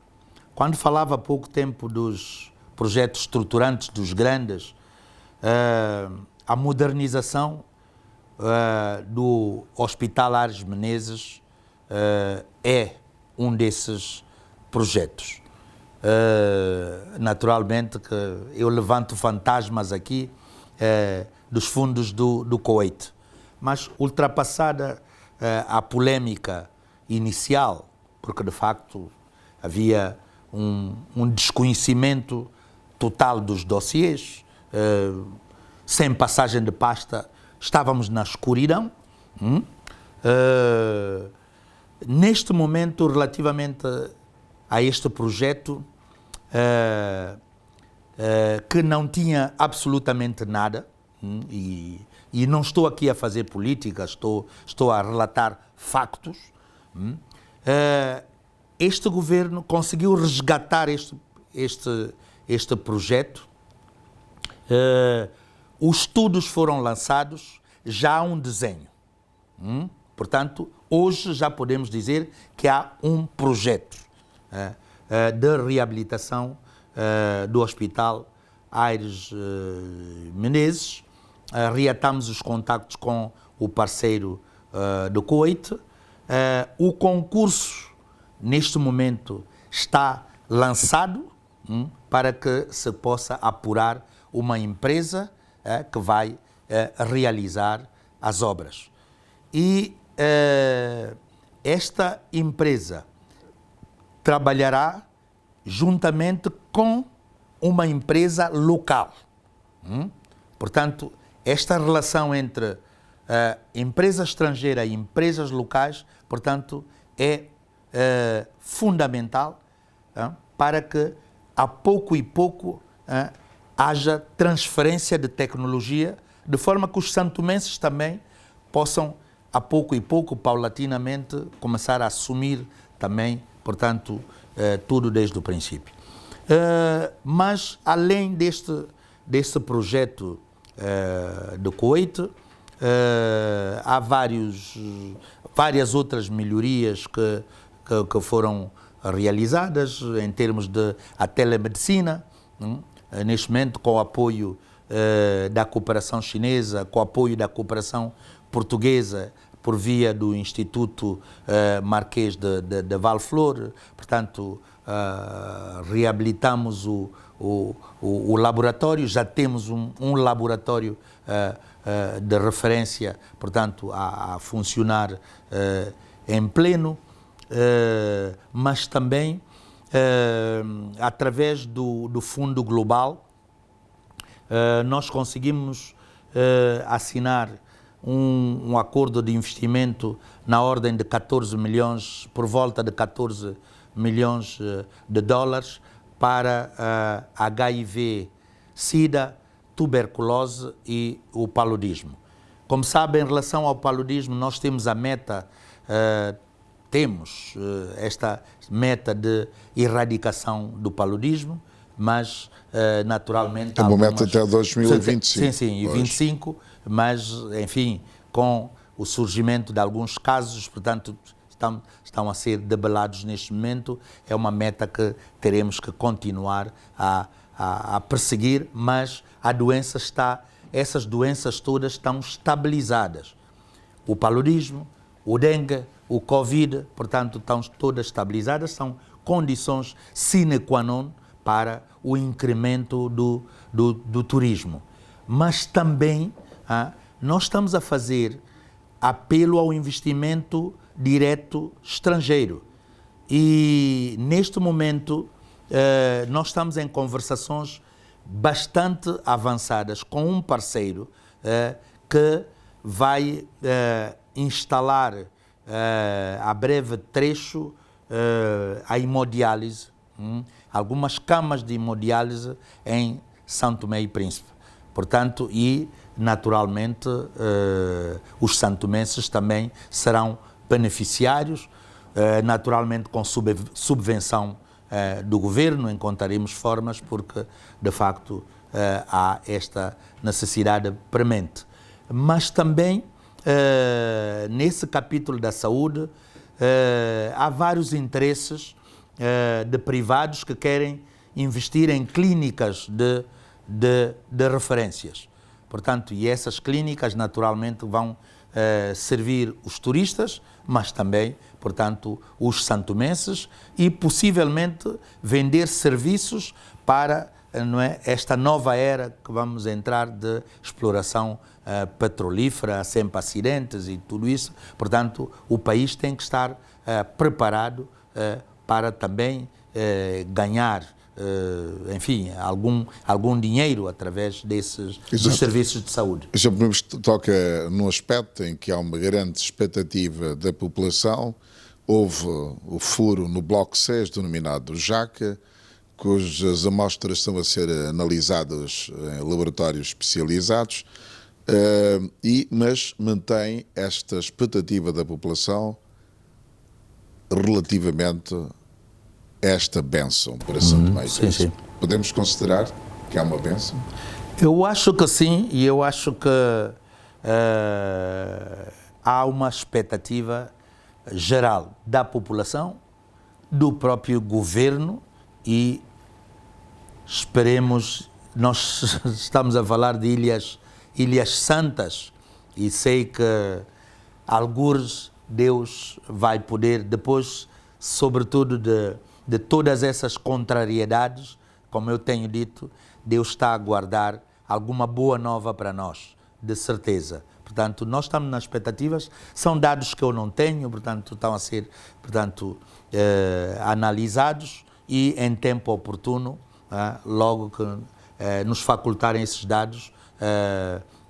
Quando falava há pouco tempo dos projetos estruturantes, dos grandes, a modernização do Hospital Aires Menezes é um desses projetos. Naturalmente que eu levanto fantasmas aqui dos fundos do Kuwait, mas ultrapassada a polémica inicial, porque de facto havia um desconhecimento total dos dossiês, sem passagem de pasta, estávamos na escuridão. Neste momento, relativamente a este projeto que não tinha absolutamente nada, e não estou aqui a fazer política, estou a relatar factos. Este governo conseguiu resgatar este projeto. Os estudos foram lançados, já há um desenho. Portanto, hoje já podemos dizer que há um projeto de reabilitação do Hospital Aires Menezes. Reatamos os contactos com o parceiro do Kuwait. O concurso, neste momento, está lançado para que se possa apurar uma empresa que vai realizar as obras. E esta empresa trabalhará juntamente com uma empresa local. Portanto, esta relação entre empresa estrangeira e empresas locais, portanto, é fundamental para que a pouco e pouco haja transferência de tecnologia, de forma que os santomenses também possam, a pouco e pouco, paulatinamente, começar a assumir também, portanto, tudo desde o princípio. Mas, além deste projeto do Kuwait, há várias outras melhorias que foram realizadas em termos de a telemedicina, neste momento com o apoio da cooperação chinesa, com o apoio da cooperação portuguesa, por via do Instituto Marquês de Valflor. Portanto, reabilitamos o laboratório, já temos um laboratório de referência, portanto, a funcionar em pleno, mas também através do Fundo Global nós conseguimos assinar um acordo de investimento na ordem de 14 milhões, por volta de 14 milhões de dólares para HIV, SIDA, tuberculose e o paludismo. Como sabem, em relação ao paludismo, nós temos a meta, esta meta de erradicação do paludismo, mas naturalmente... É uma meta até 2025. Sim, e 25, mas, enfim, com o surgimento de alguns casos, portanto, estão a ser debelados neste momento, é uma meta que teremos que continuar a perseguir, mas a doença essas doenças todas estão estabilizadas. O paludismo, o dengue, o Covid, portanto, estão todas estabilizadas, são condições sine qua non para o incremento do turismo. Mas também nós estamos a fazer apelo ao investimento direto estrangeiro. E, neste momento, nós estamos em conversações bastante avançadas com um parceiro que vai instalar a breve trecho a hemodiálise, algumas camas de hemodiálise em São Tomé e Príncipe. Portanto, e naturalmente os santomenses também serão beneficiários, naturalmente com subvenção do governo, encontraremos formas porque de facto há esta necessidade premente. Mas também nesse capítulo da saúde há vários interesses de privados que querem investir em clínicas de referências. Portanto, e essas clínicas naturalmente vão servir os turistas, mas também, portanto, os santomenses e possivelmente vender serviços para esta nova era que vamos entrar de exploração petrolífera, sempre acidentes e tudo isso. Portanto, o país tem que estar preparado para também ganhar, enfim, algum dinheiro através dos serviços de saúde. Sr. Primeiro-Ministro, toca num aspecto em que há uma grande expectativa da população houve o furo no bloco 6, denominado Jaca, cujas amostras estão a ser analisadas em laboratórios especializados, mas mantém esta expectativa da população relativamente a esta bênção para São Tomé e Príncipe. sim. Podemos considerar que há uma bênção? Eu acho que sim, e eu acho que há uma expectativa geral da população, do próprio governo e esperemos, nós estamos a falar de ilhas santas e sei que algures Deus vai poder depois, sobretudo de todas essas contrariedades, como eu tenho dito, Deus está a guardar alguma boa nova para nós, de certeza. Portanto, nós estamos nas expectativas, são dados que eu não tenho, portanto, estão a ser, analisados e em tempo oportuno, logo que nos facultarem esses dados,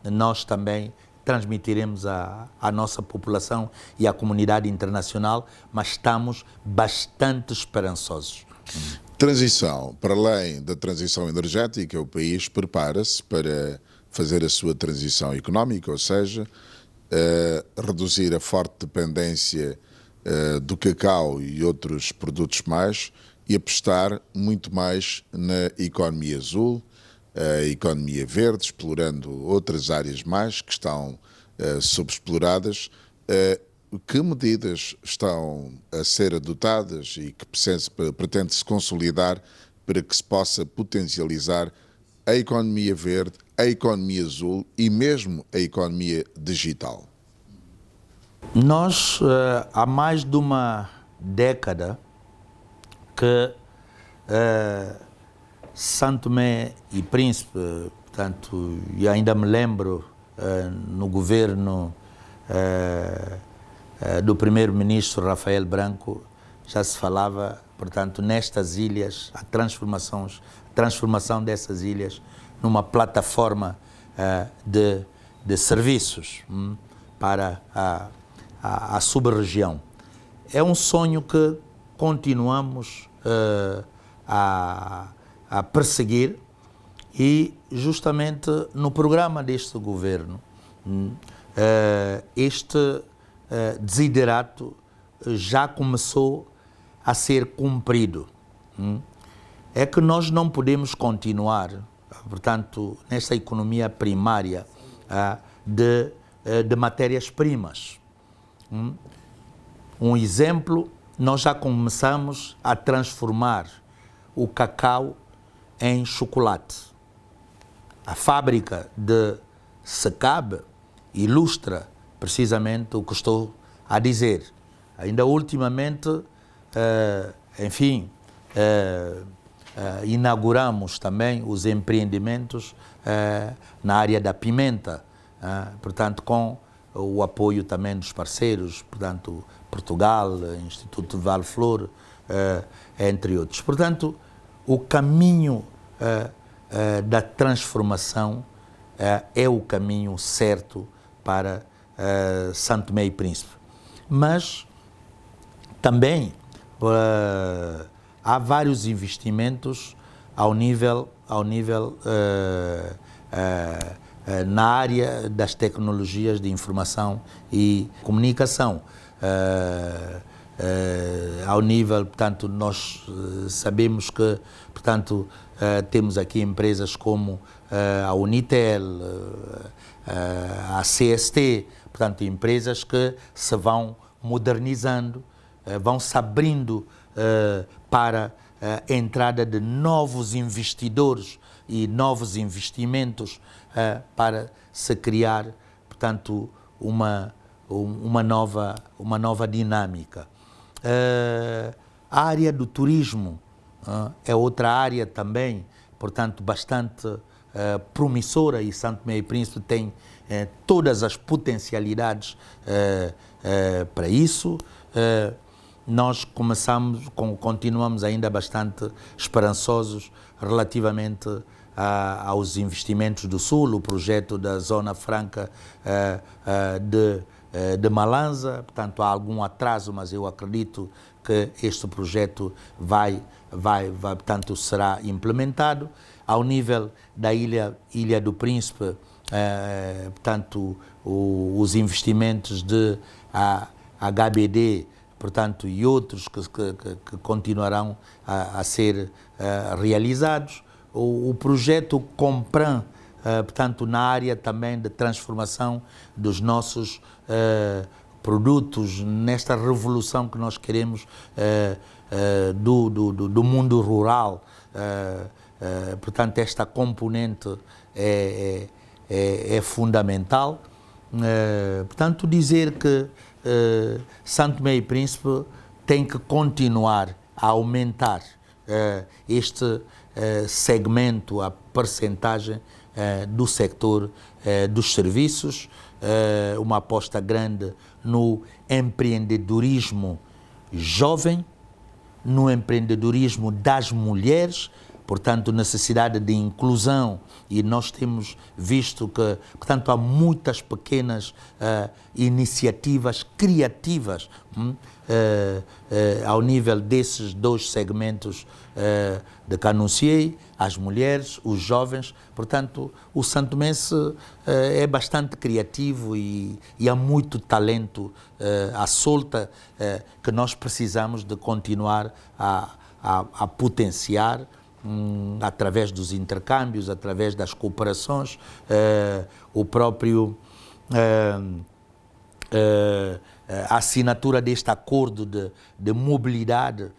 nós também transmitiremos à nossa população e à comunidade internacional, mas estamos bastante esperançosos. Transição. Para além da transição energética, o país prepara-se para fazer a sua transição económica, ou seja, reduzir a forte dependência do cacau e outros produtos mais e apostar muito mais na economia azul, a economia verde, explorando outras áreas mais que estão subexploradas. Que medidas estão a ser adotadas e que pretende-se consolidar para que se possa potencializar a economia verde, a economia azul e mesmo a economia digital? Nós, há mais de uma década que São Tomé e Príncipe, portanto, e ainda me lembro no governo do primeiro-ministro Rafael Branco, já se falava, portanto, nestas ilhas, a transformação dessas ilhas numa plataforma de serviços para a sub-região. É um sonho que continuamos a perseguir e justamente no programa deste governo este desiderato já começou a ser cumprido. É que nós não podemos continuar, portanto, nesta economia primária de matérias-primas. Um exemplo, nós já começamos a transformar o cacau em chocolate. A fábrica de Secab ilustra precisamente o que estou a dizer. Ainda ultimamente, inauguramos também os empreendimentos na área da pimenta, portanto, com o apoio também dos parceiros, portanto, Portugal, Instituto de Valflor, entre outros. Portanto, o caminho da transformação é o caminho certo para São Tomé e Príncipe. Mas também há vários investimentos na área das tecnologias de informação e comunicação. Ao nível, portanto, nós sabemos que, portanto, temos aqui empresas como a Unitel, a CST, portanto, empresas que se vão modernizando, vão se abrindo para a entrada de novos investidores e novos investimentos para se criar, portanto, uma nova dinâmica. A área do turismo é outra área também, portanto, bastante promissora, e São Tomé e Príncipe tem todas as potencialidades para isso. Nós continuamos ainda bastante esperançosos relativamente aos investimentos do Sul, o projeto da Zona Franca de Malanza, portanto há algum atraso, mas eu acredito que este projeto portanto, será implementado. Ao nível da Ilha do Príncipe, portanto, os investimentos de HBD, portanto, e outros que continuarão a ser realizados. O projeto Compran, portanto, na área também de transformação dos nossos produtos, nesta revolução que nós queremos do mundo rural. Portanto, esta componente é fundamental. Portanto, dizer que São Tomé e Príncipe tem que continuar a aumentar este segmento, a percentagem do sector dos serviços, uma aposta grande no empreendedorismo jovem, no empreendedorismo das mulheres, portanto, necessidade de inclusão, e nós temos visto que, portanto, há muitas pequenas iniciativas criativas ao nível desses dois segmentos de que anunciei, as mulheres, os jovens. Portanto, o santomense é bastante criativo e há muito talento à solta que nós precisamos de continuar a potenciar através dos intercâmbios, através das cooperações. O próprio a assinatura deste acordo de mobilidade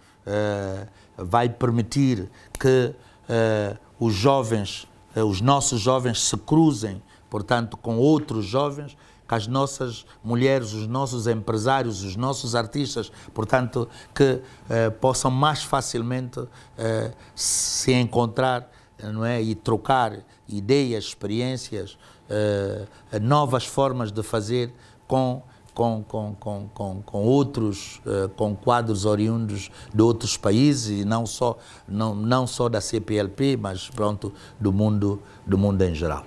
vai permitir que os jovens, os nossos jovens se cruzem, portanto, com outros jovens, que as nossas mulheres, os nossos empresários, os nossos artistas, portanto, que possam mais facilmente se encontrar, não é? E trocar ideias, experiências, novas formas de fazer com outros, com quadros oriundos de outros países, e não só da CPLP, mas pronto, do mundo em geral.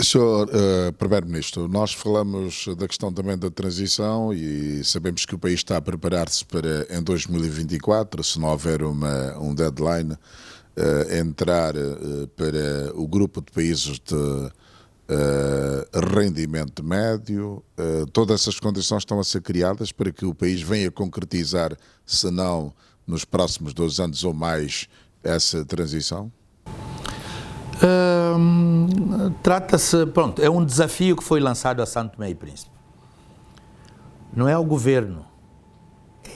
Senhor Primeiro-Ministro, nós falamos da questão também da transição e sabemos que o país está a preparar-se para, em 2024, se não houver um deadline, entrar para o grupo de países de rendimento médio. Todas essas condições estão a ser criadas para que o país venha concretizar, se não nos próximos 2 anos ou mais, essa transição? Trata-se, pronto, é um desafio que foi lançado a São Tomé e Príncipe. Não é ao governo,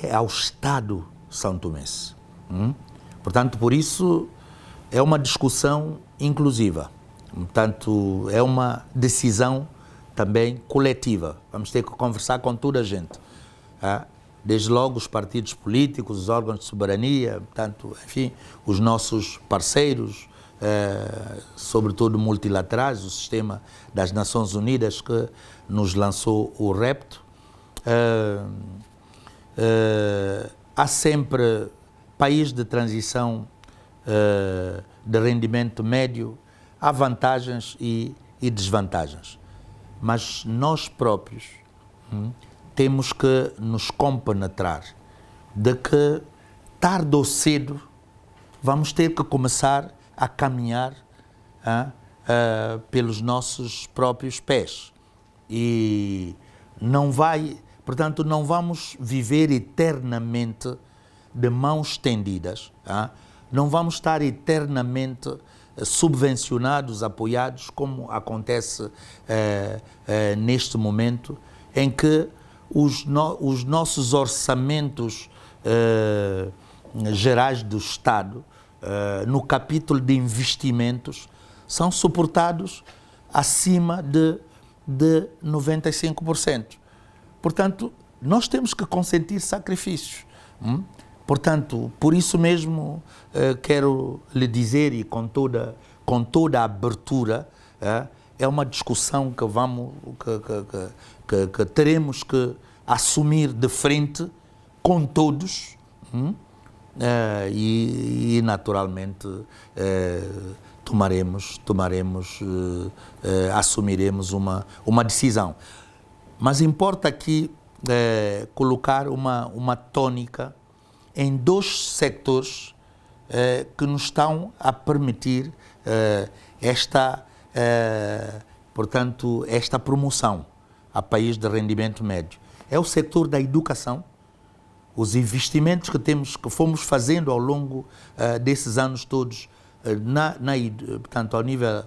é ao Estado são-tomense. Portanto, por isso é uma discussão inclusiva. Portanto, é uma decisão também coletiva. Vamos ter que conversar com toda a gente. Desde logo os partidos políticos, os órgãos de soberania, portanto, enfim, os nossos parceiros, sobretudo multilaterais, o sistema das Nações Unidas que nos lançou o repto. Há sempre país de transição de rendimento médio, há vantagens e desvantagens, mas nós próprios temos que nos compenetrar de que tarde ou cedo vamos ter que começar a caminhar pelos nossos próprios pés. E portanto, não vamos viver eternamente de mãos estendidas, não vamos estar eternamente subvencionados, apoiados, como acontece neste momento, em que os nossos orçamentos gerais do Estado, no capítulo de investimentos, são suportados acima de 95%. Portanto, nós temos que consentir sacrifícios. Portanto, por isso mesmo quero lhe dizer, e com toda a abertura, é uma discussão que teremos que assumir de frente com todos, e naturalmente assumiremos uma decisão. Mas importa aqui colocar uma tônica em dois sectores que nos estão a permitir portanto, esta promoção a país de rendimento médio. É o setor da educação, os investimentos que fomos fazendo ao longo desses anos todos, portanto, ao nível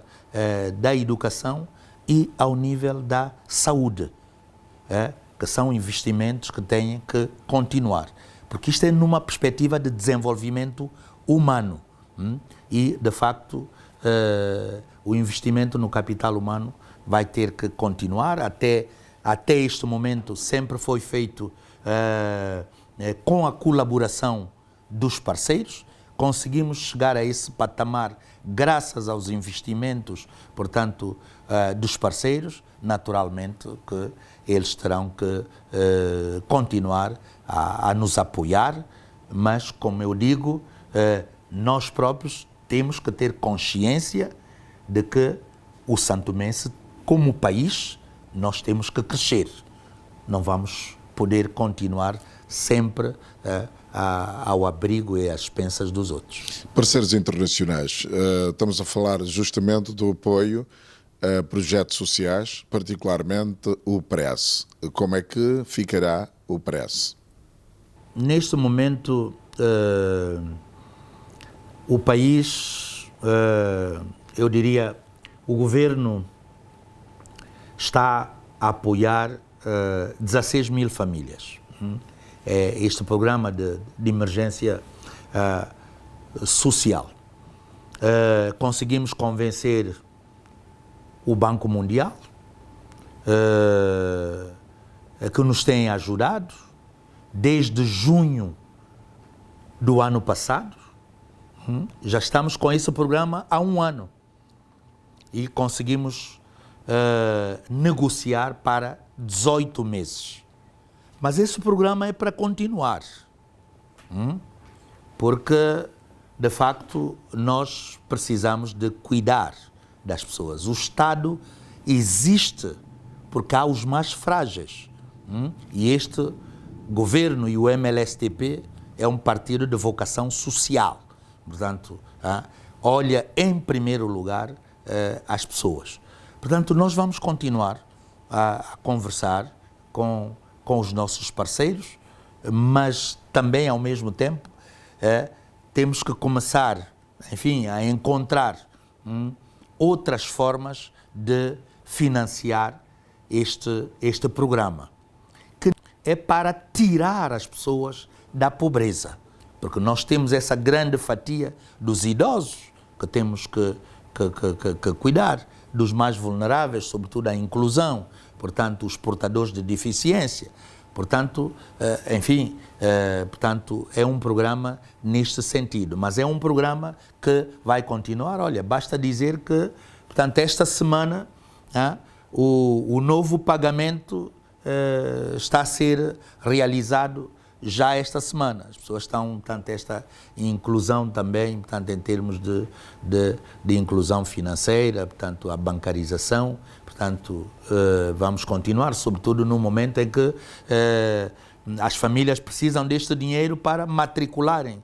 da educação e ao nível da saúde, que são investimentos que têm que continuar, porque isto é numa perspectiva de desenvolvimento humano, e, de facto, o investimento no capital humano vai ter que continuar. Até este momento sempre foi feito com a colaboração dos parceiros. Conseguimos chegar a esse patamar graças aos investimentos, portanto, dos parceiros. Naturalmente que eles terão que continuar a nos apoiar, mas, como eu digo, nós próprios temos que ter consciência de que o santomense, como país, nós temos que crescer. Não vamos poder continuar sempre ao abrigo e às expensas dos outros. Parceiros internacionais, estamos a falar justamente do apoio a projetos sociais, particularmente o PRESS. Como é que ficará o PRESS? Neste momento, o país, eu diria, o governo está a apoiar 16 mil famílias. É este programa de emergência social. Conseguimos convencer o Banco Mundial, que nos tem ajudado desde junho do ano passado. Já estamos com esse programa há um ano e conseguimos negociar para 18 meses. Mas esse programa é para continuar, porque, de facto, nós precisamos de cuidar das pessoas. O Estado existe porque há os mais frágeis. E este governo e o MLSTP é um partido de vocação social. Portanto, olha em primeiro lugar as pessoas. Portanto, nós vamos continuar a conversar com os nossos parceiros, mas também, ao mesmo tempo, temos que começar, enfim, a encontrar outras formas de financiar este programa, que é para tirar as pessoas da pobreza, porque nós temos essa grande fatia dos idosos que temos que cuidar, dos mais vulneráveis, sobretudo a inclusão, portanto, os portadores de deficiência. Portanto, enfim, portanto, é um programa neste sentido, mas é um programa que vai continuar. Olha, basta dizer que, portanto, esta semana o novo pagamento está a ser realizado já esta semana. As pessoas estão, portanto, esta inclusão também, portanto, em termos de inclusão financeira, portanto, a bancarização, portanto, vamos continuar, sobretudo no momento em que as famílias precisam deste dinheiro para matricularem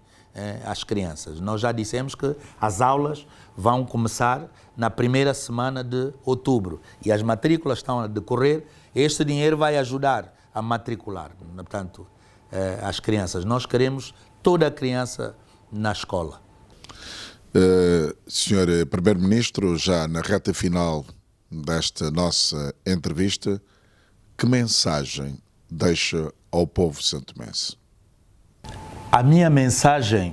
as crianças. Nós já dissemos que as aulas vão começar na primeira semana de outubro e as matrículas estão a decorrer. Este dinheiro vai ajudar a matricular, portanto, as crianças. Nós queremos toda a criança na escola. Senhor Primeiro-Ministro, já na reta final desta nossa entrevista, que mensagem deixa ao povo santomense? A minha mensagem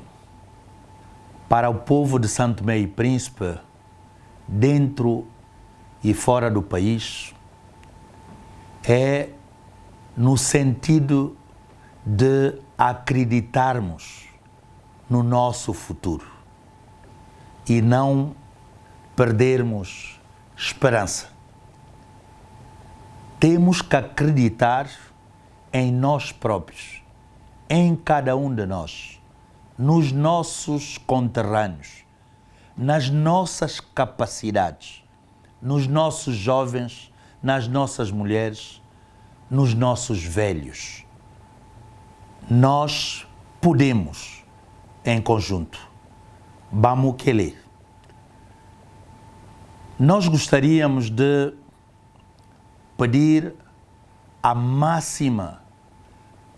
para o povo de São Tomé e Príncipe, dentro e fora do país, é no sentido de acreditarmos no nosso futuro e não perdermos esperança. Temos que acreditar em nós próprios, em cada um de nós, nos nossos conterrâneos, nas nossas capacidades, nos nossos jovens, nas nossas mulheres, nos nossos velhos. Nós podemos, em conjunto. Vamos querer. Nós gostaríamos de pedir a máxima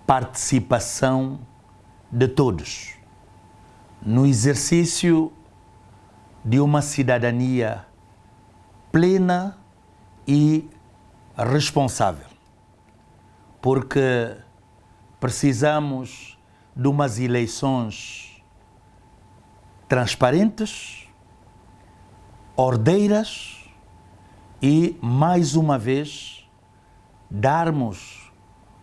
participação de todos no exercício de uma cidadania plena e responsável, porque precisamos de umas eleições transparentes, ordeiras e, mais uma vez, darmos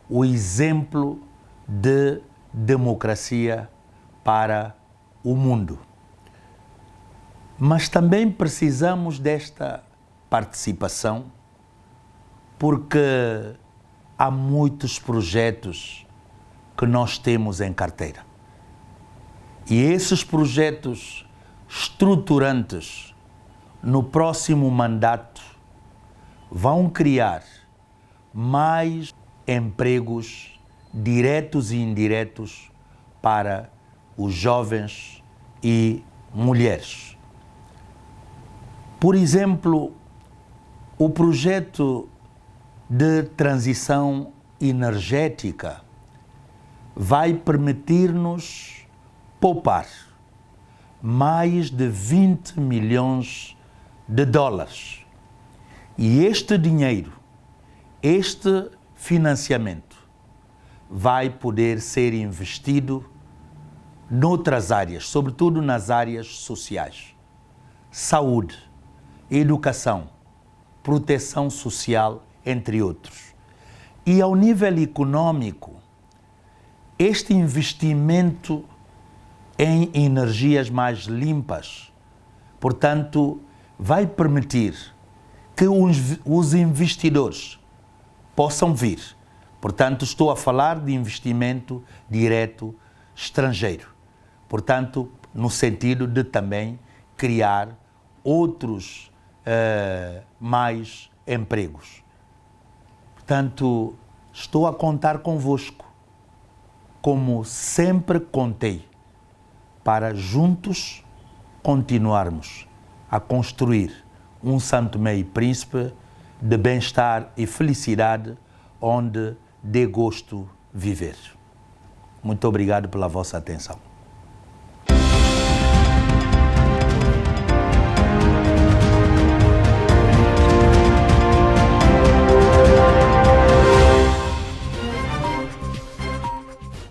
o exemplo de democracia para o mundo. Mas também precisamos desta participação porque há muitos projetos que nós temos em carteira. E esses projetos estruturantes no próximo mandato vão criar mais empregos diretos e indiretos para os jovens e mulheres. Por exemplo, o projeto de transição energética vai permitir-nos poupar mais de 20 milhões de dólares. E este dinheiro, este financiamento, vai poder ser investido noutras áreas, sobretudo nas áreas sociais. Saúde, educação, proteção social, entre outros. E ao nível econômico, este investimento em energias mais limpas, portanto, vai permitir que os investidores possam vir. Portanto, estou a falar de investimento direto estrangeiro. Portanto, no sentido de também criar outros mais empregos. Portanto, estou a contar convosco, como sempre contei, para juntos continuarmos a construir um Santo Tomé e Príncipe de bem-estar e felicidade, onde dê gosto viver. Muito obrigado pela vossa atenção.